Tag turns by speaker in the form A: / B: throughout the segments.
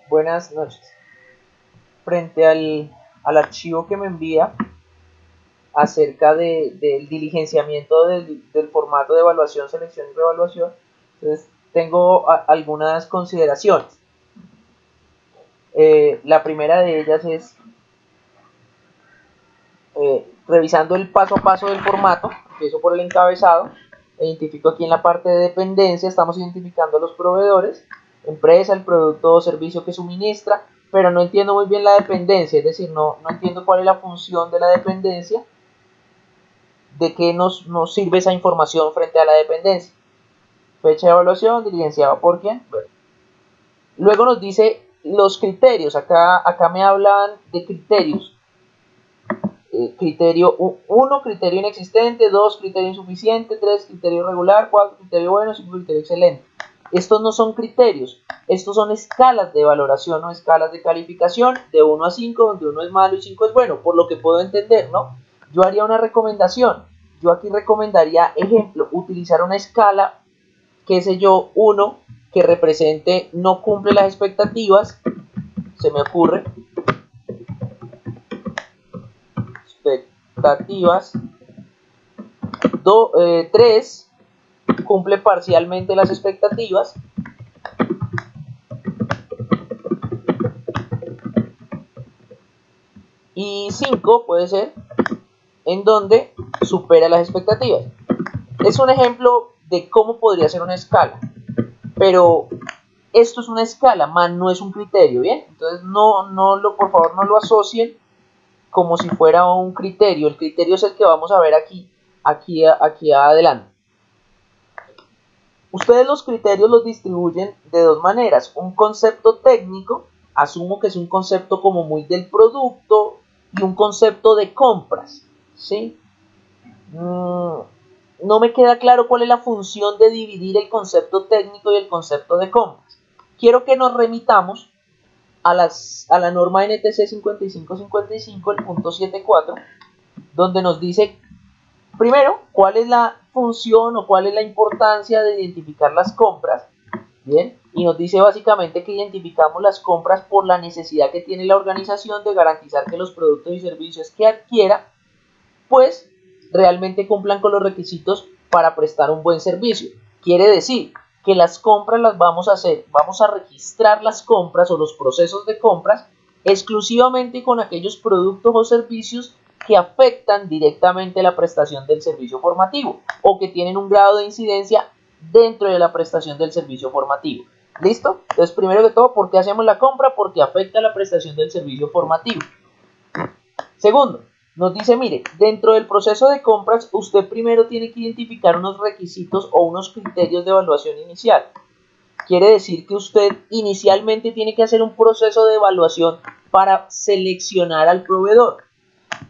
A: Buenas noches. Frente al archivo que me envía acerca del diligenciamiento del formato de evaluación, selección y reevaluación, entonces tengo algunas consideraciones. La primera de ellas es revisando el paso a paso del formato. Empiezo por el encabezado, identifico aquí en la parte de dependencia, estamos identificando los proveedores, empresa, el producto o servicio que suministra, pero no entiendo muy bien la dependencia, es decir, no entiendo cuál es la función de la dependencia, de qué nos sirve esa información frente a la dependencia. Fecha de evaluación, diligenciado por quién. Bueno. Luego nos dice los criterios, acá me hablan de criterios. Criterio 1, criterio inexistente, 2, criterio insuficiente, 3, criterio regular, 4, criterio bueno, 5, criterio excelente. Estos no son criterios, estos son escalas de valoración o escalas de calificación de 1 a 5, donde 1 es malo y 5 es bueno, por lo que puedo entender, ¿no? Yo haría una recomendación, yo aquí recomendaría, ejemplo, utilizar una escala, qué sé yo, 1, que represente no cumple las expectativas, se me ocurre, expectativas, 3 cumple parcialmente las expectativas, y 5 puede ser en donde supera las expectativas. Es un ejemplo de cómo podría ser una escala, pero esto es una escala, más no es un criterio, ¿bien? Entonces por favor no lo asocien como si fuera un criterio. El criterio es el que vamos a ver aquí adelante. Ustedes los criterios los distribuyen de dos maneras. Un concepto técnico, asumo que es un concepto como muy del producto, y un concepto de compras, ¿sí? No me queda claro cuál es la función de dividir el concepto técnico y el concepto de compras. Quiero que nos remitamos a la norma NTC 5555, el punto 74, donde nos dice, primero, cuál es la función o cuál es la importancia de identificar las compras, ¿bien? Y nos dice básicamente que identificamos las compras por la necesidad que tiene la organización de garantizar que los productos y servicios que adquiera, pues, realmente cumplan con los requisitos para prestar un buen servicio. Quiere decir que las compras las vamos a hacer, vamos a registrar las compras o los procesos de compras exclusivamente con aquellos productos o servicios que afectan directamente la prestación del servicio formativo o que tienen un grado de incidencia dentro de la prestación del servicio formativo. ¿Listo? Entonces, primero que todo, ¿por qué hacemos la compra? Porque afecta la prestación del servicio formativo. Segundo, nos dice, mire, dentro del proceso de compras, usted primero tiene que identificar unos requisitos o unos criterios de evaluación inicial. Quiere decir que usted inicialmente tiene que hacer un proceso de evaluación para seleccionar al proveedor.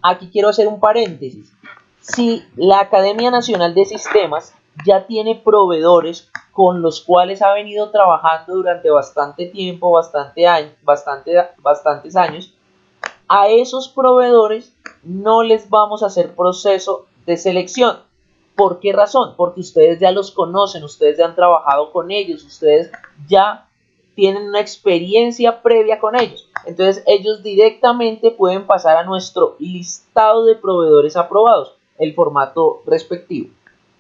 A: Aquí quiero hacer un paréntesis. Si la Academia Nacional de Sistemas ya tiene proveedores con los cuales ha venido trabajando durante bastante tiempo, bastantes años, a esos proveedores no les vamos a hacer proceso de selección. ¿Por qué razón? Porque ustedes ya los conocen, ustedes ya han trabajado con ellos, ustedes ya tienen una experiencia previa con ellos. Entonces ellos directamente pueden pasar a nuestro listado de proveedores aprobados, el formato respectivo.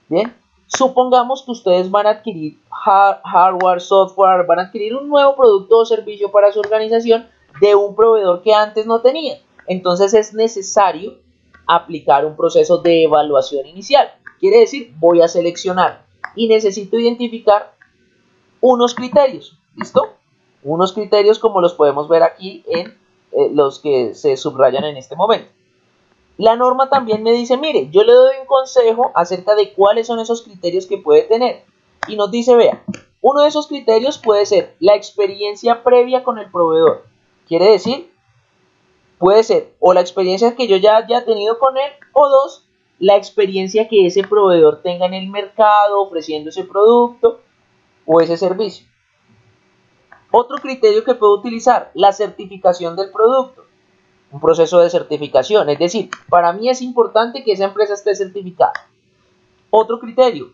A: Bien, supongamos que ustedes van a adquirir hardware, software, van a adquirir un nuevo producto o servicio para su organización de un proveedor que antes no tenía. Entonces es necesario aplicar un proceso de evaluación inicial. Quiere decir, voy a seleccionar y necesito identificar unos criterios. ¿Listo? Unos criterios como los podemos ver aquí en los que se subrayan en este momento. La norma también me dice, mire, yo le doy un consejo acerca de cuáles son esos criterios que puede tener. Y nos dice, vea, uno de esos criterios puede ser la experiencia previa con el proveedor. Quiere decir, puede ser o la experiencia que yo ya haya tenido con él, o dos, la experiencia que ese proveedor tenga en el mercado ofreciendo ese producto o ese servicio. Otro criterio que puedo utilizar, la certificación del producto. Un proceso de certificación, es decir, para mí es importante que esa empresa esté certificada. Otro criterio,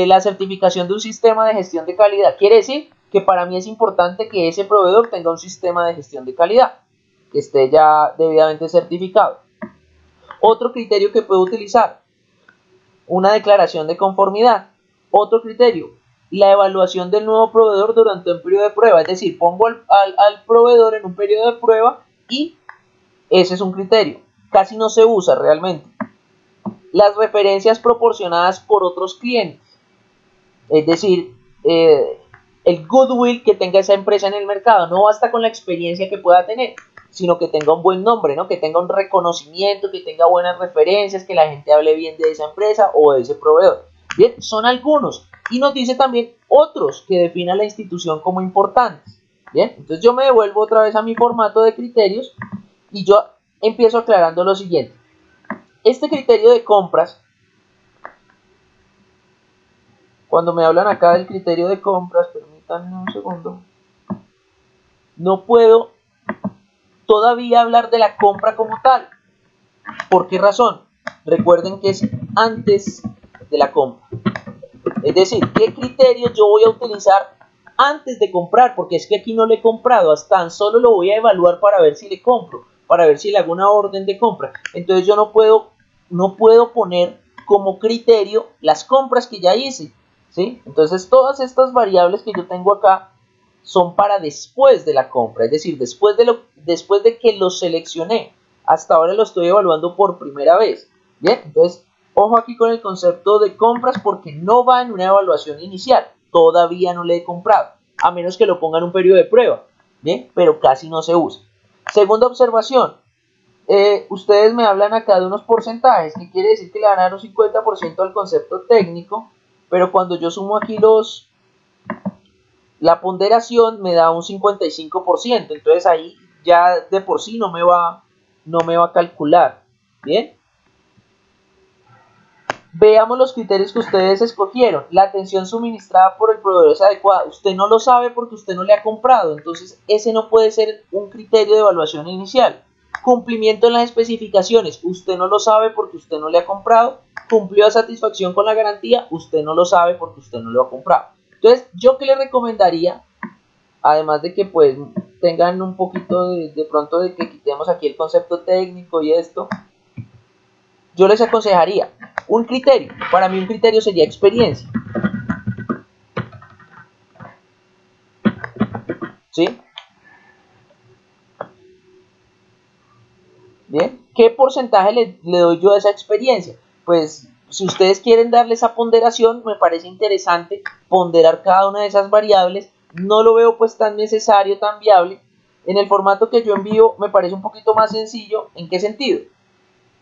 A: la certificación de un sistema de gestión de calidad. Quiere decir que para mí es importante que ese proveedor tenga un sistema de gestión de calidad, que esté ya debidamente certificado. Otro criterio que puedo utilizar, una declaración de conformidad. Otro criterio, la evaluación del nuevo proveedor durante un periodo de prueba, es decir, pongo al proveedor en un periodo de prueba y ese es un criterio. Casi no se usa realmente. Las referencias proporcionadas por otros clientes, es decir, el goodwill que tenga esa empresa en el mercado. No basta con la experiencia que pueda tener, sino que tenga un buen nombre, ¿no? Que tenga un reconocimiento, que tenga buenas referencias, que la gente hable bien de esa empresa o de ese proveedor. Bien, son algunos. Y nos dice también otros que defina la institución como importantes. Bien, entonces yo me devuelvo otra vez a mi formato de criterios y yo empiezo aclarando lo siguiente. Este criterio de compras, cuando me hablan acá del criterio de compras, permítanme un segundo, no puedo todavía hablar de la compra como tal. ¿Por qué razón? Recuerden que es antes de la compra. Es decir, ¿qué criterios yo voy a utilizar antes de comprar? Porque es que aquí no le he comprado, hasta tan solo lo voy a evaluar para ver si le compro, para ver si le hago una orden de compra. Entonces yo no puedo poner como criterio las compras que ya hice, ¿sí? Entonces todas estas variables que yo tengo acá son para después de la compra, es decir, después de que lo seleccioné. Hasta ahora lo estoy evaluando por primera vez. Bien, entonces ojo aquí con el concepto de compras porque no va en una evaluación inicial. Todavía no le he comprado, a menos que lo ponga en un periodo de prueba. Bien, pero casi no se usa. Segunda observación. Ustedes me hablan acá de unos porcentajes, que quiere decir que le van a dar un 50% al concepto técnico, pero cuando yo sumo aquí la ponderación me da un 55%, entonces ahí ya de por sí no me va a calcular. Bien, veamos los criterios que ustedes escogieron. La atención suministrada por el proveedor es adecuada. Usted no lo sabe porque usted no le ha comprado, entonces ese no puede ser un criterio de evaluación inicial. Cumplimiento en las especificaciones, usted no lo sabe porque usted no le ha comprado. Cumplió a satisfacción con la garantía, usted no lo sabe porque usted no lo ha comprado. Entonces, ¿yo qué le recomendaría? Además de que pues tengan un poquito de pronto de que quitemos aquí el concepto técnico y esto, yo les aconsejaría un criterio. Para mí un criterio sería experiencia. ¿Sí? Bien, ¿qué porcentaje le doy yo a esa experiencia? Pues si ustedes quieren darle esa ponderación, me parece interesante ponderar cada una de esas variables. No lo veo pues tan necesario, tan viable. En el formato que yo envío me parece un poquito más sencillo. ¿En qué sentido?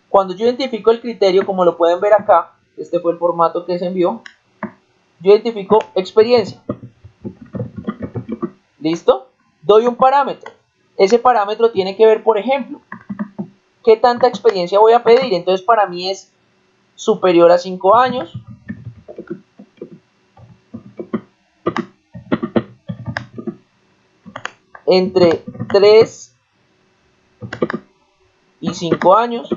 A: Cuando yo identifico el criterio, como lo pueden ver acá, este fue el formato que se envió, yo identifico experiencia. ¿Listo? Doy un parámetro. Ese parámetro tiene que ver, por ejemplo, ¿qué tanta experiencia voy a pedir? Entonces para mí es superior a 5 años. Entre 3 y 5 años.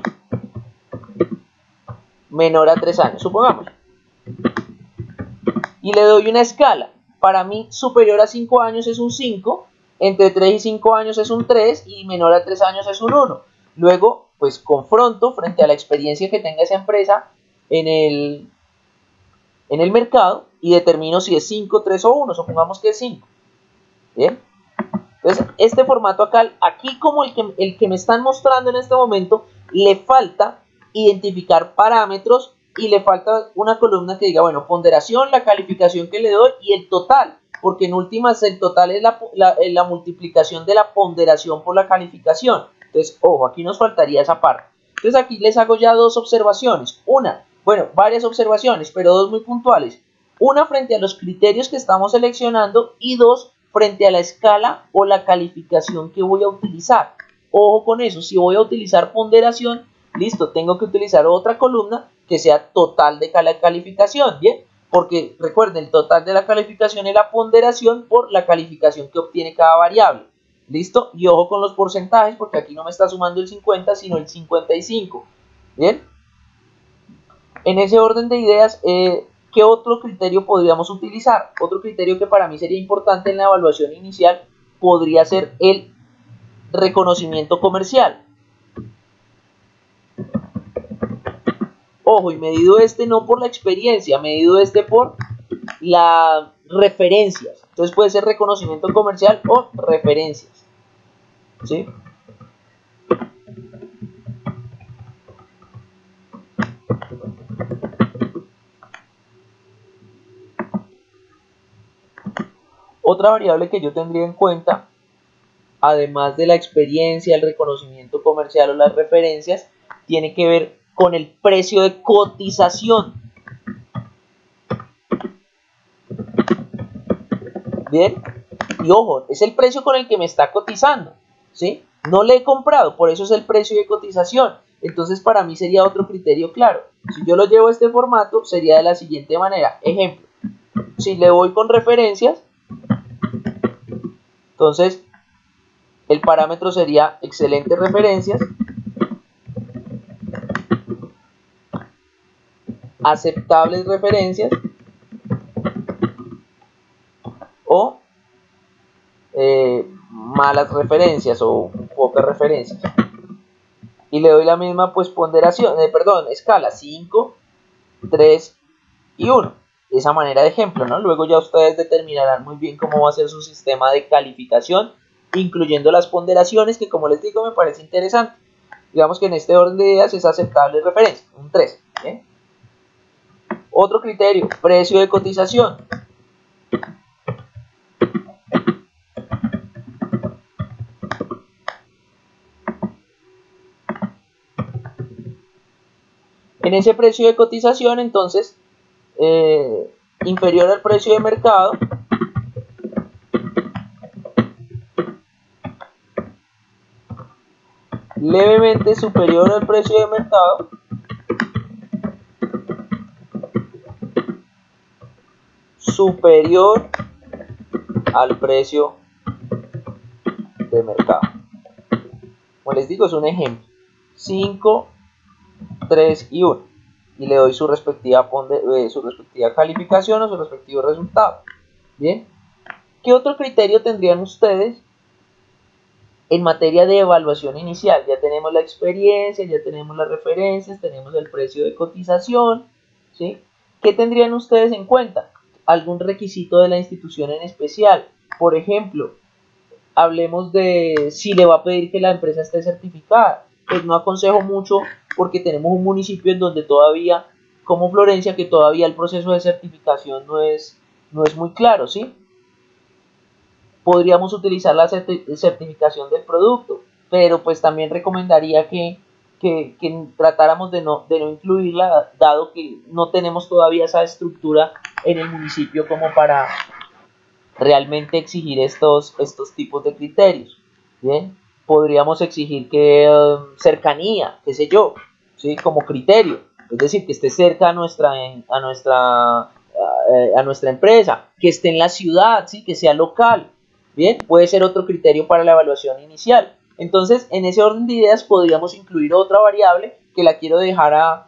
A: Menor a 3 años, supongamos. Y le doy una escala. Para mí superior a 5 años es un 5. Entre 3 y 5 años es un 3. Y menor a 3 años es un 1. Luego, pues confronto frente a la experiencia que tenga esa empresa en el mercado y determino si es 5, 3 o 1. Supongamos que es 5. Bien. Entonces, este formato acá, aquí como el que me están mostrando en este momento, le falta identificar parámetros y le falta una columna que diga, bueno, ponderación, la calificación que le doy y el total, porque en últimas el total es la multiplicación de la ponderación por la calificación. Entonces, ojo, aquí nos faltaría esa parte. Entonces aquí les hago ya dos observaciones. Varias observaciones, pero dos muy puntuales. Una frente a los criterios que estamos seleccionando y dos frente a la escala o la calificación que voy a utilizar. Ojo con eso, si voy a utilizar ponderación, listo, tengo que utilizar otra columna que sea total de calificación, ¿bien? Porque recuerden, el total de la calificación es la ponderación por la calificación que obtiene cada variable. ¿Listo? Y ojo con los porcentajes porque aquí no me está sumando el 50 sino el 55. ¿Bien? En ese orden de ideas, ¿Qué otro criterio podríamos utilizar? Otro criterio que para mí sería importante en la evaluación inicial podría ser el reconocimiento comercial. Ojo, y medido no por la experiencia, medido por las referencias. Entonces puede ser reconocimiento comercial o referencias. ¿Sí? Otra variable que yo tendría en cuenta, además de la experiencia, el reconocimiento comercial o las referencias, tiene que ver con el precio de cotización. Bien, y ojo, es el precio con el que me está cotizando, ¿sí? No le he comprado, por eso es el precio de cotización. Entonces para mí sería otro criterio claro. Si yo lo llevo a este formato, sería de la siguiente manera. Ejemplo, si le voy con referencias, entonces el parámetro sería excelentes referencias, aceptables referencias o malas referencias o pocas referencias. Y le doy la misma pues ponderación, escala 5, 3 y 1. De esa manera de ejemplo, ¿no? Luego ya ustedes determinarán muy bien cómo va a ser su sistema de calificación, incluyendo las ponderaciones, que como les digo me parece interesante. Digamos que en este orden de ideas es aceptable referencia, un 3. ¿Bien? Otro criterio, precio de cotización. En ese precio de cotización, entonces, inferior al precio de mercado, levemente superior al precio de mercado, superior al precio de mercado. Como les digo, es un ejemplo. 5, 3 y 1. Y le doy su respectiva calificación o su respectivo resultado. Bien. ¿Qué otro criterio tendrían ustedes en materia de evaluación inicial? Ya tenemos la experiencia, ya tenemos las referencias, tenemos el precio de cotización, ¿sí? ¿Qué tendrían ustedes en cuenta? ¿Algún requisito de la institución en especial? Por ejemplo, hablemos de si le va a pedir que la empresa esté certificada. Pues no aconsejo mucho porque tenemos un municipio en donde todavía, como Florencia, que todavía el proceso de certificación no es muy claro, ¿sí? Podríamos utilizar la certificación del producto, pero pues también recomendaría que tratáramos de no incluirla, dado que no tenemos todavía esa estructura en el municipio como para realmente exigir estos tipos de criterios. Bien, podríamos exigir que cercanía, qué sé yo, ¿sí? Como criterio, es decir, que esté cerca a nuestra empresa, que esté en la ciudad, ¿sí? Que sea local. Bien, puede ser otro criterio para la evaluación inicial. Entonces, en ese orden de ideas podríamos incluir otra variable que la quiero dejar a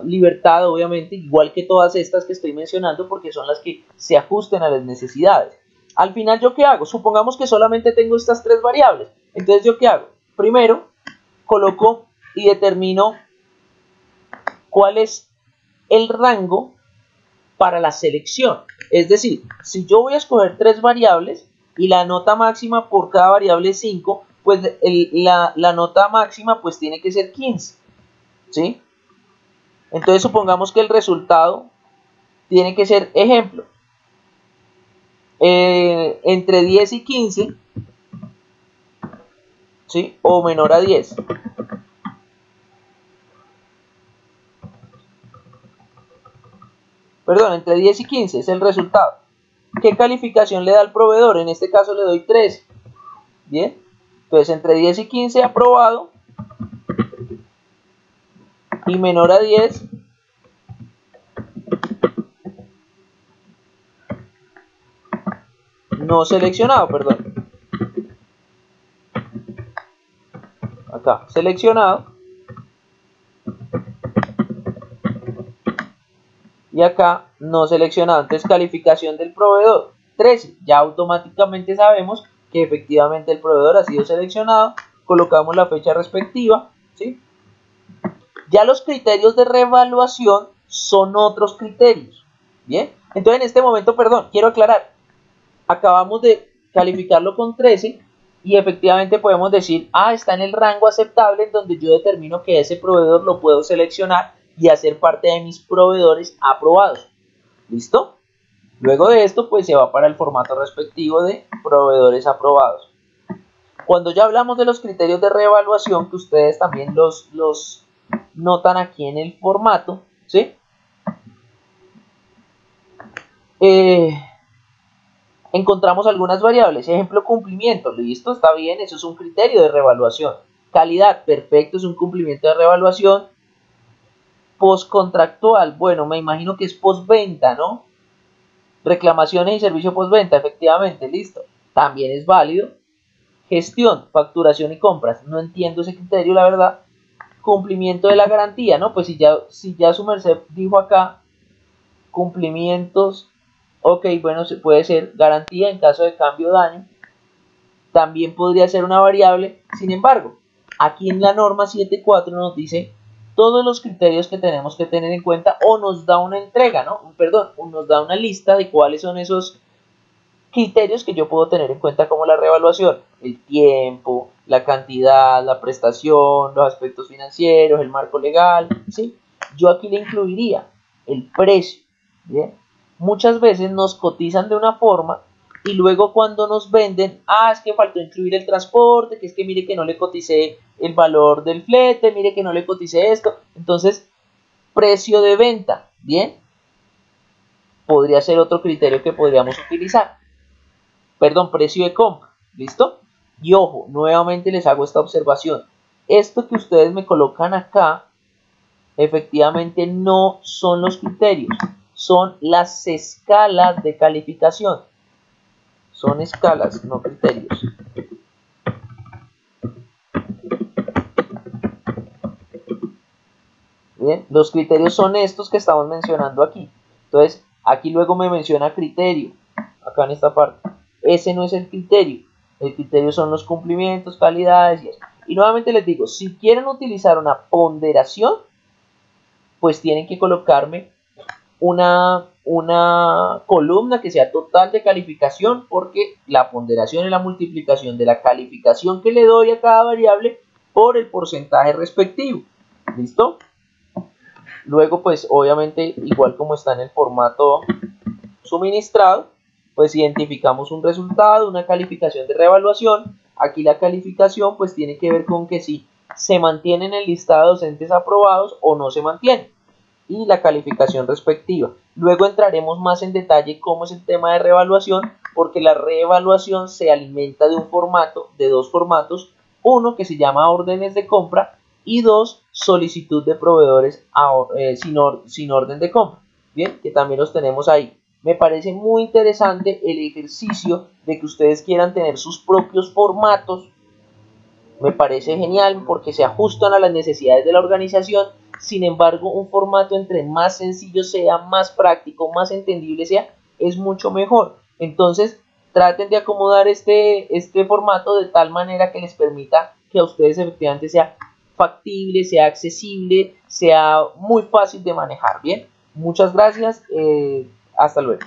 A: libertad, obviamente, igual que todas estas que estoy mencionando, porque son las que se ajusten a las necesidades. Al final, ¿yo qué hago? Supongamos que solamente tengo estas tres variables. Entonces, ¿yo qué hago? Primero, coloco y determino cuál es el rango para la selección. Es decir, si yo voy a escoger tres variables y la nota máxima por cada variable es 5, pues la nota máxima pues tiene que ser 15. ¿Sí? Entonces supongamos que el resultado tiene que ser, ejemplo, entre 10 y 15, ¿sí? O menor a 10. Perdón, entre 10 y 15 es el resultado. ¿Qué calificación le da al proveedor? En este caso le doy 13. Bien, entonces entre 10 y 15 aprobado y menor a 10 no seleccionado, perdón. Acá, seleccionado. y acá no seleccionado. Entonces calificación del proveedor 13, ya automáticamente sabemos que efectivamente el proveedor ha sido seleccionado, colocamos la fecha respectiva, ¿sí? Ya los criterios de reevaluación son otros criterios, ¿bien? Entonces en este momento, perdón, quiero aclarar, acabamos de calificarlo con 13 y efectivamente podemos decir, está en el rango aceptable en donde yo determino que ese proveedor lo puedo seleccionar y hacer parte de mis proveedores aprobados. ¿Listo? Luego de esto, pues se va para el formato respectivo de proveedores aprobados. Cuando ya hablamos de los criterios de reevaluación, que ustedes también los notan aquí en el formato, ¿sí? Encontramos algunas variables. Ejemplo, cumplimiento. Listo, está bien, eso es un criterio de reevaluación. Calidad, perfecto, es un cumplimiento de reevaluación. Postcontractual, bueno, me imagino que es postventa, ¿no? Reclamaciones y servicio postventa, efectivamente, listo. También es válido. Gestión, facturación y compras. No entiendo ese criterio, la verdad. Cumplimiento de la garantía, ¿no? Pues si ya su merced dijo acá, cumplimientos, ok, bueno, se puede ser garantía en caso de cambio o daño. También podría ser una variable. Sin embargo, aquí en la norma 7.4 nos dice todos los criterios que tenemos que tener en cuenta, o nos da una entrega, ¿no? Perdón, nos da una lista de cuáles son esos criterios que yo puedo tener en cuenta como la reevaluación: el tiempo, la cantidad, la prestación, los aspectos financieros, el marco legal, ¿sí? Yo aquí le incluiría el precio, ¿bien? Muchas veces nos cotizan de una forma y luego cuando nos venden, es que faltó incluir el transporte, que es que mire que no le coticé el valor del flete, mire que no le coticé esto. Entonces, precio de venta, ¿bien? Podría ser otro criterio que podríamos utilizar. Perdón, precio de compra, ¿listo? Y ojo, nuevamente les hago esta observación. Esto que ustedes me colocan acá, efectivamente no son los criterios, son las escalas de calificación. Son escalas, no criterios. Bien, los criterios son estos que estamos mencionando aquí. Entonces, aquí luego me menciona criterio, acá en esta parte. Ese no es el criterio. El criterio son los cumplimientos, calidades y eso. Y nuevamente les digo, si quieren utilizar una ponderación, pues tienen que colocarme una columna que sea total de calificación, porque la ponderación es la multiplicación de la calificación que le doy a cada variable por el porcentaje respectivo. ¿Listo? Luego, pues obviamente, igual como está en el formato suministrado, pues identificamos un resultado, una calificación de reevaluación. Aquí la calificación pues tiene que ver con que si se mantiene en el listado de docentes aprobados o no se mantiene, y la calificación respectiva. Luego entraremos más en detalle cómo es el tema de reevaluación, porque la reevaluación se alimenta de un formato, de dos formatos: uno que se llama órdenes de compra y dos, solicitud de proveedores sin orden de compra. Bien, que también los tenemos ahí. Me parece muy interesante el ejercicio de que ustedes quieran tener sus propios formatos. Me parece genial porque se ajustan a las necesidades de la organización. Sin embargo, un formato entre más sencillo sea, más práctico, más entendible sea, es mucho mejor. Entonces, traten de acomodar este formato de tal manera que les permita que a ustedes efectivamente sea factible, sea accesible, sea muy fácil de manejar. Bien, muchas gracias. Hasta luego.